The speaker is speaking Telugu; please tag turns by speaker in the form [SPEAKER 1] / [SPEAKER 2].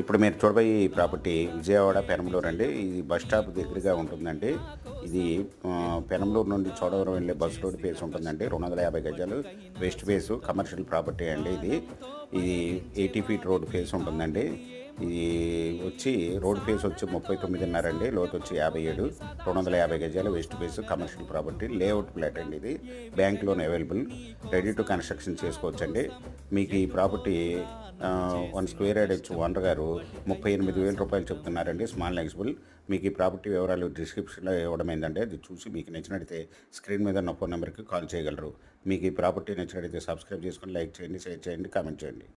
[SPEAKER 1] ఇప్పుడు మీరు చూడబోయే ఈ ప్రాపర్టీ విజయవాడ పెనమలూరు అండి. ఇది బస్ స్టాప్ దగ్గరగా ఉంటుందండి. ఇది పెనమలూరు నుండి చోడవరం వెళ్ళే బస్ రోడ్ ఫేస్ ఉంటుందండి. 250 గజాలు వెస్ట్ ఫేసు కమర్షియల్ ప్రాపర్టీ అండి. ఇది 80 ఫీట్ రోడ్ ఫేస్ ఉంటుందండి. ఇది వచ్చి రోడ్ ఫేస్ వచ్చి 39.5 అండి, లోతు వచ్చి 57, 250 గజాలు west face commercial property, layout plot అండి. ఇది bank loan available, ready to construction చేసుకోవచ్చండి. మీకు ఈ ప్రాపర్టీ 1 స్క్వేర్ యార్డ్ వచ్చి ఓనర్ గారు 38,000 రూపాయలు చెప్తున్నారండి, స్మాల్ నెగిజిబుల్. మీకు ఈ ప్రాపర్టీ వివరాలు డిస్క్రిప్షన్లో ఇవ్వడం ఏంటంటే అది చూసి మీకు నచ్చినట్టయితే స్క్రీన్ మీద ఉన్న ఫోన్ నెంబర్కి కాల్ చేయగలరు. మీకు ఈ ప్రాపర్టీ నచ్చినట్టయితే సబ్స్క్రైబ్ చేసుకొని లైక్ చేయండి, షేర్ చేయండి, కామెంట్ చేయండి.